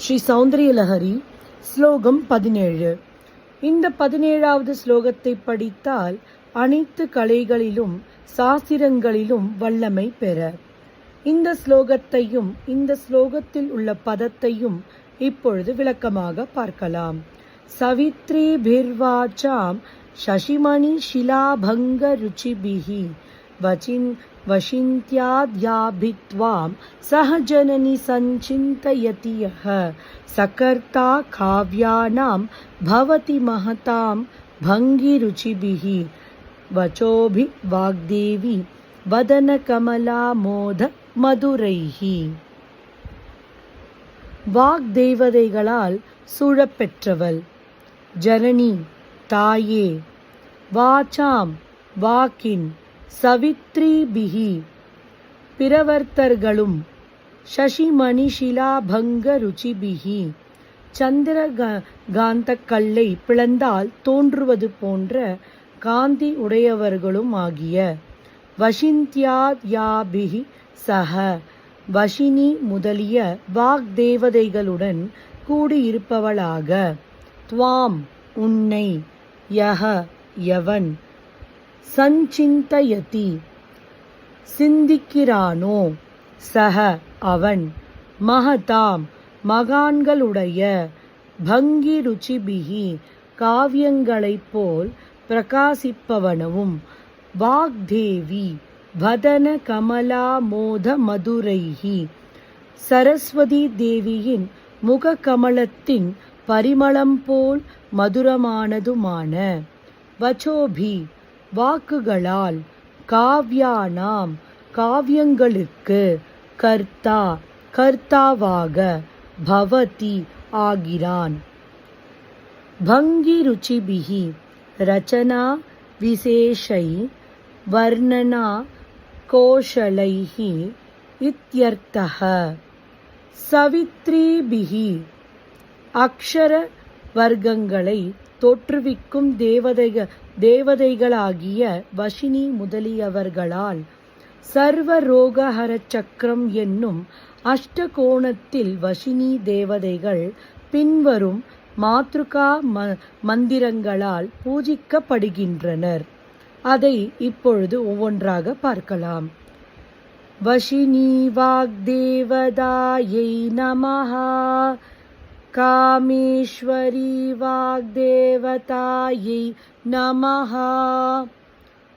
ஸ்ரீ சௌந்தரியலஹரி ஸ்லோகம் 17. இந்த 17வது ஸ்லோகத்தை படித்தால் அனைத்து கலைகளிலும் சாஸ்திரங்களிலும் வல்லமை பெற. இந்த ஸ்லோகத்தையும் இந்த ஸ்லோகத்தில் உள்ள பதத்தையும் இப்பொழுது விளக்கமாக பார்க்கலாம். சவித்ரி பிர்வாச்சாம் சசிமணி ஷிலாபங்க ருச்சிபிஹி வசிந்த்யாத்யாபித்வாம் சஹஜனனி சஞ்சிந்தயதி யஹ சகர்த்தா காவ்யானாம் பவதி மஹதாம் பங்கிருச்சிபிஹி வச்சோபி வாக்தேவி வதன கமலா மோத மதுரைஹி. வாக்தேவதைகளால் சூழப்பெற்றவள், ஜனனி தாயே, வாச்சாம் வாக்கின், சவித்ரிபிஹி பிரவர்த்தர்களும், சசிமணிஷிலாபங்க ருச்சிபிஹி சந்திரகாந்தக்கல்லை பிளந்தால் தோன்றுவது போன்ற காந்தி உடையவர்களும் ஆகிய வசிந்த்யாத்யாபிஹி சஹ வசினி முதலிய வாக்தேவதைகளுடன் கூடியிருப்பவளாக, துவாம் உன்னை, யஹ எவன், சஞ்சிந்தயதி சிந்திக்கிறானோ, சஹ அவன், மஹதாம் மகான்களுடைய, பங்கி ருச்சிபிஹி காவியங்களைப் போல் பிரகாசிப்பவனவும், வாக்தேவி வதன கமலா மோத மதுரைஹி சரஸ்வதி தேவியின் முக கமலத்தின் பரிமளம் போல் மதுரமானதுமான, வச்சோபி வாக்குகளால், காவ்யானாம் காவியங்களுக்கு, கர்த்தா கர்த்தாவாக, பவதி ஆகிறான், பங்கி ருச்சிபிஹி ரச்சனா விசேஷை வர்ணனா கோஷலைஹி இத்யர்த்தஹ. சவித்ரிபிஹி அக்ஷர வர்க்கங்களை தோற்றுவிக்கும் தேவதைகளாகிய வசினி முதலியவர்களால், சர்வரோகஹர சக்கரம் என்னும் அஷ்டகோணத்தில் வசினி தேவதைகள் பின்வரும் மாத்ருகா மந்திரங்களால் பூஜிக்கப்படுகின்றனர். அதை இப்பொழுது ஒவ்வொன்றாக பார்க்கலாம். வசினி வாக்தேவதாயை நமஹ, காமேஸ்வரி வாக்தேவதாயை நமஹ,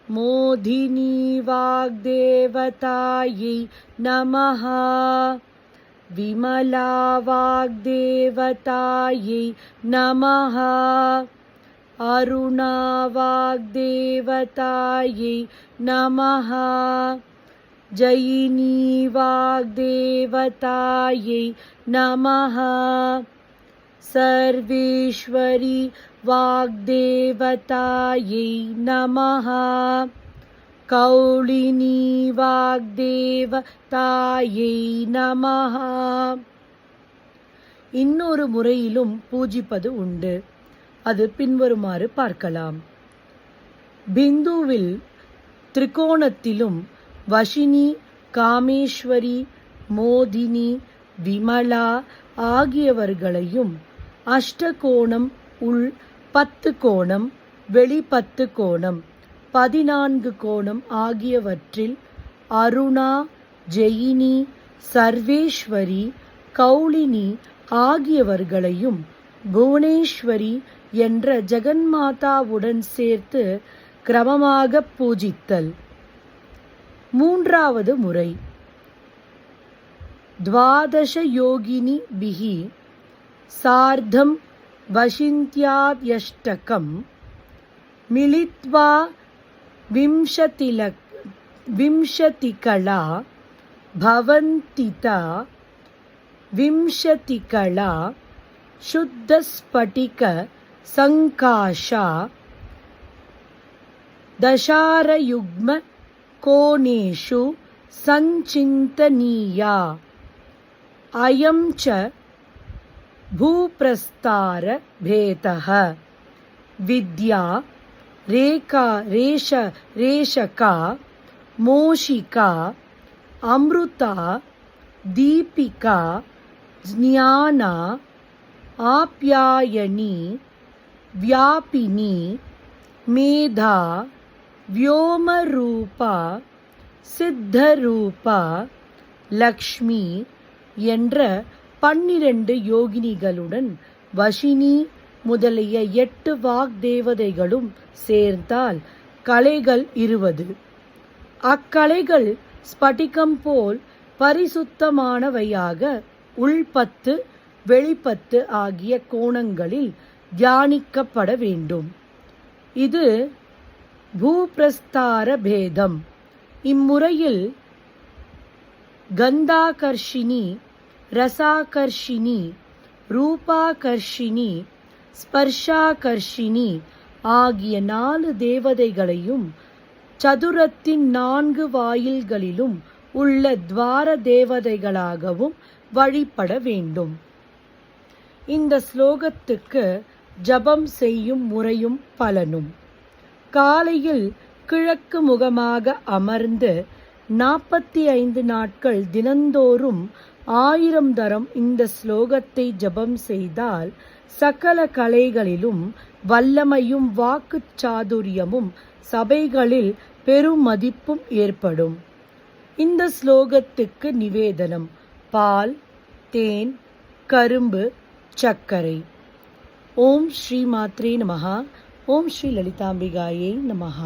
மோதினி வாக்தேவதாயை நமஹ, விமலா வாக்தேவதாயை நமஹ, அருணா வாக்தேவதாயை நமஹ, ஜயினி வாக்தேவதாயை நமஹ, சர்வேஸ்வரி வாக்தேவதாயை நமஹ, கௌளினி வாக்தேவதாயை நமஹ. இன்னொரு முறையிலும் பூஜிப்பது உண்டு. அது பின்வருமாறு பார்க்கலாம். பிந்துவில் திரிகோணத்திலும் வசினி, காமேஸ்வரி, மோதினி, விமலா ஆகியவர்களையும், அஷ்டகோணம் உள் 10 கோணம், வெளி 10 கோணம், 14 கோணம் ஆகியவற்றில் அருணா, ஜெயினி, சர்வேஸ்வரி, கௌளினி ஆகியவர்களையும், புவனேஸ்வரி என்ற ஜெகன்மாதாவுடன் சேர்த்து கிரமமாக பூஜித்தல். மூன்றாவது முறை. துவாதச யோகினி பிஹி சார்த்தம் வசிந்த்யாத்யஷ்டகம் மிலித்வா விம்சதிகலா பவந்திதா விம்சதிகலா சுத்தஸ்படிக சங்காஷா தசாரயுக்ம கோணேஷு சஞ்சிந்தனீயா. அயம் ச பூப்ரஸ்தார பேதஹ வித்யா ரேஷகா மோஷிகா அம்ருதா தீபிகா ज्ञाना आप्यायनी व्यापिनी मेधा व्योमरूपा சித்தரூபா லக்ஷ்மி என்ற 12 யோகினிகளுடன் வஷினி முதலிய 8 வாக்தேவதைகளும் சேர்ந்தால் கலைகள் 20. அக்கலைகள் ஸ்படிகம் போல் பரிசுத்தமானவையாக உள்பத்து வெளிப்பத்து ஆகிய கோணங்களில் தியானிக்கப்பட வேண்டும். இது பூபிரஸ்தார பேதம். இம்முறையில் கந்தாகர்ஷினி, ரசாகர்ஷினி, ரூபாகர்ஷினி, ஸ்பர்ஷாகர்ஷினி ஆகிய 4 தேவதைகளையும் சதுரத்தின் 4 வாயில்களிலும் உள்ள துவார தேவதைகளாகவும் வழிபட வேண்டும். இந்த ஸ்லோகத்துக்கு ஜபம் செய்யும் முறையும் பலனும். காலையில் கிழக்கு முகமாக அமர்ந்து 45 நாட்கள் தினந்தோறும் 1000 தரம் இந்த ஸ்லோகத்தை ஜபம் செய்தால் சகல கலைகளிலும் வல்லமையும் வாக்குச் சாதுரியமும் சபைகளில் பெருமதிப்பும் ஏற்படும். இந்த ஸ்லோகத்துக்கு நிவேதனம் பால், தேன், கரும்பு, சர்க்கரை. ஓம் ஸ்ரீ மாத்ரே நமஹ. ஓம் ஸ்ரீ லலிதாம்பிகாயை நமஹ.